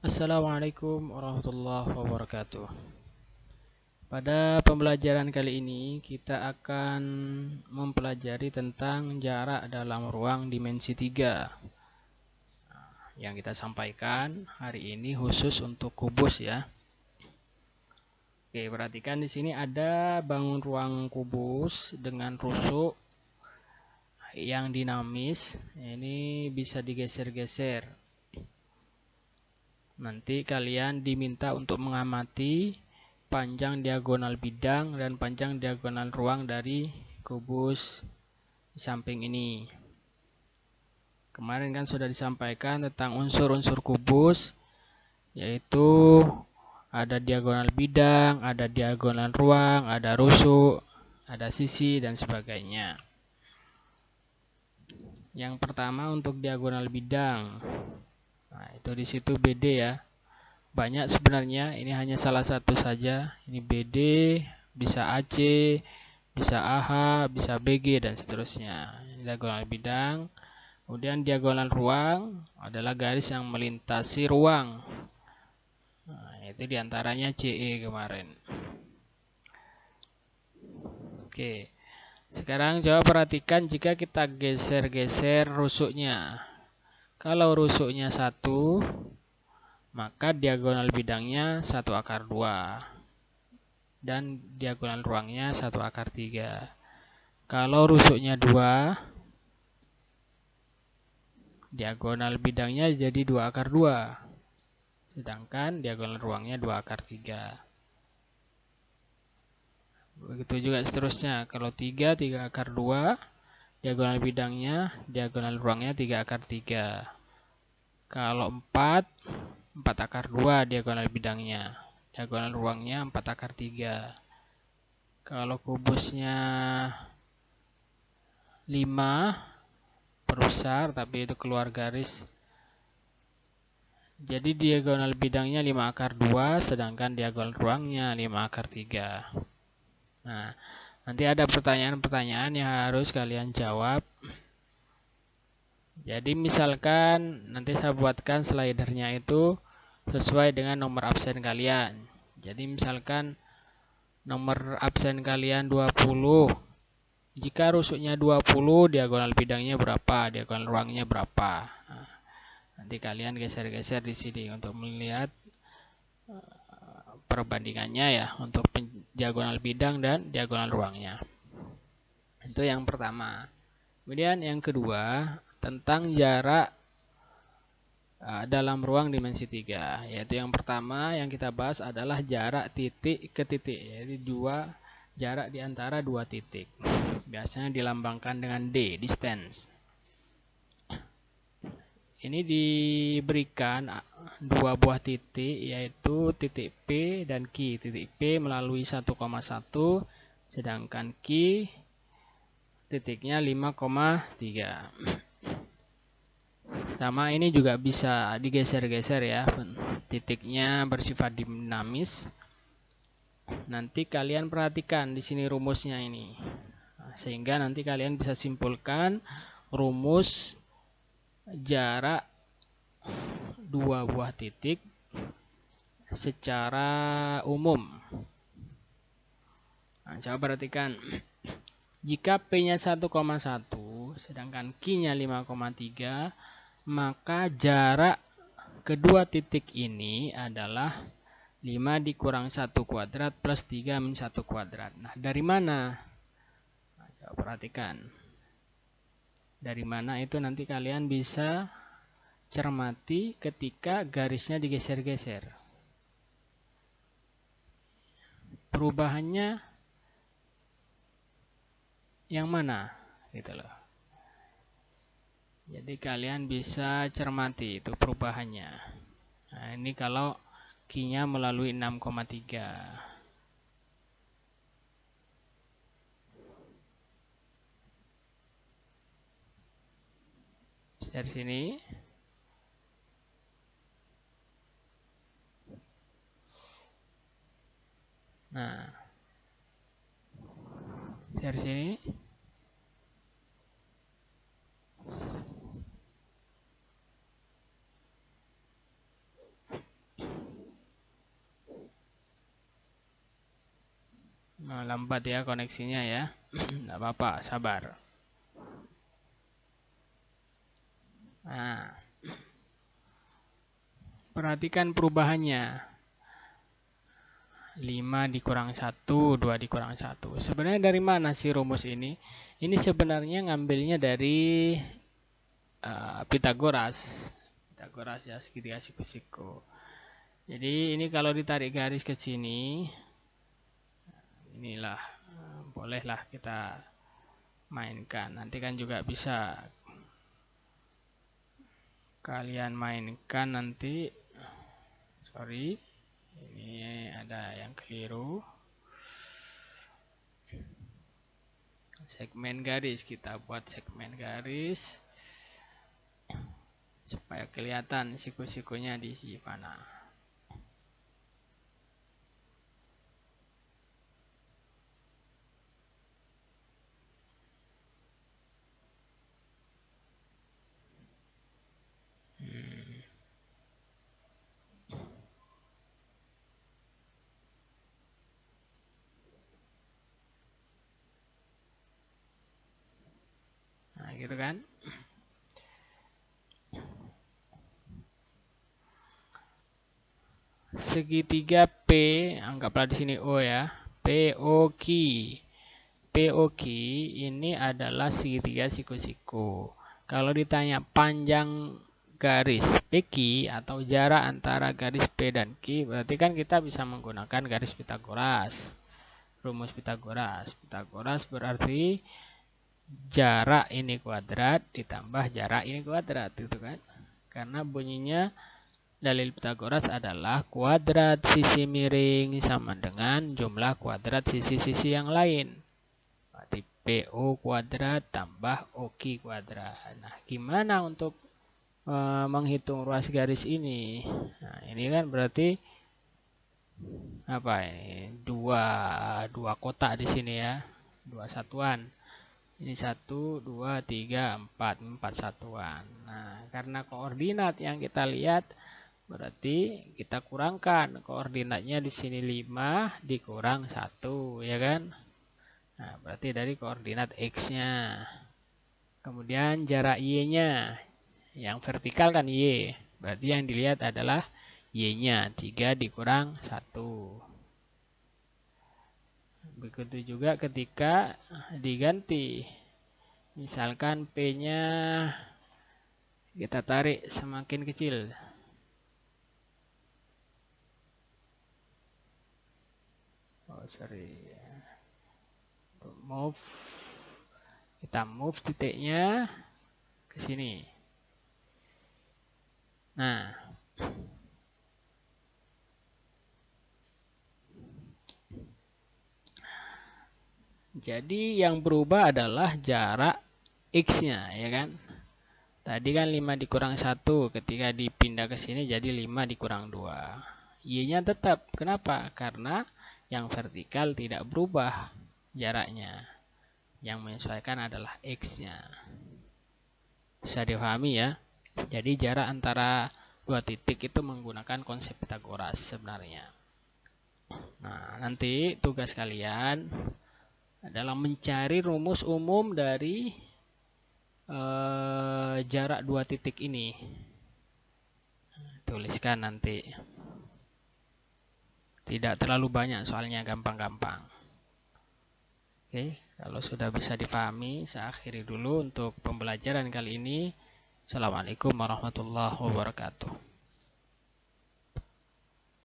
Assalamualaikum warahmatullahi wabarakatuh. Pada pembelajaran kali ini kita akan mempelajari tentang jarak dalam ruang dimensi 3. Yang kita sampaikan hari ini khusus untuk kubus ya. Oke, perhatikan di sini ada bangun ruang kubus dengan rusuk yang dinamis. Ini bisa digeser-geser. Nanti kalian diminta untuk mengamati panjang diagonal bidang dan panjang diagonal ruang dari kubus di samping ini. Kemarin kan sudah disampaikan tentang unsur-unsur kubus, yaitu ada diagonal bidang, ada diagonal ruang, ada rusuk, ada sisi, dan sebagainya. Yang pertama untuk diagonal bidang. Nah, itu di situ BD ya. Banyak sebenarnya, ini hanya salah satu saja. Ini BD, bisa AC, bisa AH, bisa BG, dan seterusnya. Ini diagonal bidang. Kemudian diagonal ruang adalah garis yang melintasi ruang. Nah, itu diantaranya CE kemarin. Oke, sekarang coba perhatikan jika kita geser-geser rusuknya. Kalau rusuknya 1, maka diagonal bidangnya 1/2 dan diagonal ruangnya 1/3. Kalau rusuknya 2, diagonal bidangnya jadi 2/2, sedangkan diagonal ruangnya 2/3. Begitu juga seterusnya. Kalau 3, 3/2, diagonal bidangnya, diagonal ruangnya 3/3. Kalau 4, 4/2 diagonal bidangnya, diagonal ruangnya 4/3. Kalau kubusnya 5, perbesar tapi itu keluar garis. Jadi diagonal bidangnya 5/2, sedangkan diagonal ruangnya 5/3. Nah, nanti ada pertanyaan-pertanyaan yang harus kalian jawab. Jadi misalkan nanti saya buatkan slidernya itu sesuai dengan nomor absen kalian. Jadi misalkan nomor absen kalian 20. Jika rusuknya 20, diagonal bidangnya berapa, diagonal ruangnya berapa. Nah, nanti kalian geser-geser di sini untuk melihat perbandingannya ya untuk diagonal bidang dan diagonal ruangnya. Itu yang pertama. Kemudian yang kedua, tentang jarak dalam ruang dimensi 3. Yaitu yang pertama yang kita bahas adalah jarak titik ke titik. Yaitu jarak di antara 2 titik. Biasanya dilambangkan dengan D, distance. Ini diberikan 2 buah titik, yaitu titik P dan Q. Titik P melalui 1,1, sedangkan Q titiknya 5,3. Sama ini juga bisa digeser-geser ya. Titiknya bersifat dinamis. Nanti kalian perhatikan di sini rumusnya ini. Sehingga nanti kalian bisa simpulkan rumus jarak 2 buah titik secara umum. Nah, coba perhatikan. Jika P-nya 1,1 sedangkan Q-nya 5,3, maka jarak kedua titik ini adalah 5 dikurang 1 kuadrat plus 3 min 1 kuadrat. Nah, dari mana? Nah, coba perhatikan. Dari mana itu nanti kalian bisa cermati ketika garisnya digeser-geser. Perubahannya yang mana? Gitu loh. Jadi kalian bisa cermati itu perubahannya. Nah, ini kalau Q-nya melalui 6,3. Dari sini. Nah, dari sini. lambat ya koneksinya ya. Nggak apa-apa, sabar. Nah, perhatikan perubahannya. 5 dikurang 1, 2 dikurang 1. Sebenarnya dari mana sih rumus ini? Ini sebenarnya ngambilnya dari Pythagoras. Pythagoras ya, segitiga siku-siku. Jadi ini kalau ditarik garis ke sini, inilah, bolehlah kita mainkan. Nanti kan juga bisa kalian mainkan nanti. Sorry, ini ada yang keliru. Segmen garis, kita buat segmen garis supaya kelihatan siku-sikunya di mana. Nah, gitu kan? Segitiga P, anggaplah di sini O ya. POQ. POQ ini adalah segitiga siku-siku. Kalau ditanya panjang garis PQ atau jarak antara garis P dan Q, berarti kan kita bisa menggunakan garis Pythagoras. Rumus Pythagoras. Pythagoras berarti jarak ini kuadrat ditambah jarak ini kuadrat, gitu kan? Karena bunyinya dalil Pythagoras adalah kuadrat sisi miring sama dengan jumlah kuadrat sisi-sisi yang lain. Berarti PO kuadrat tambah OQ kuadrat. Nah, gimana untuk menghitung ruas garis ini? Nah, ini kan berarti apa ini? Dua kotak di sini ya. Dua satuan. Ini 1, 2, 3, 4 satuan. Nah, karena koordinat yang kita lihat, berarti kita kurangkan koordinatnya di sini 5 dikurang 1, ya kan? Nah, berarti dari koordinat X-nya. Kemudian jarak Y-nya. Yang vertikal kan Y. Berarti yang dilihat adalah Y-nya. 3 dikurang 1. Begitu juga ketika diganti. Misalkan P-nya kita tarik semakin kecil. Oh, sorry. Untuk move, kita move titiknya ke sini. Nah, jadi yang berubah adalah jarak X-nya, ya kan? Tadi kan 5 dikurang 1, ketika dipindah ke sini jadi 5 dikurang 2. Y-nya tetap. Kenapa? Karena yang vertikal tidak berubah jaraknya. Yang menyesuaikan adalah X-nya. Bisa dipahami ya? Jadi jarak antara dua titik itu menggunakan konsep Pythagoras sebenarnya. Nah, nanti tugas kalian adalah mencari rumus umum dari jarak dua titik ini. Tuliskan nanti. Tidak terlalu banyak soalnya, gampang-gampang. Oke, kalau sudah bisa dipahami, saya akhiri dulu untuk pembelajaran kali ini. Assalamualaikum warahmatullahi wabarakatuh.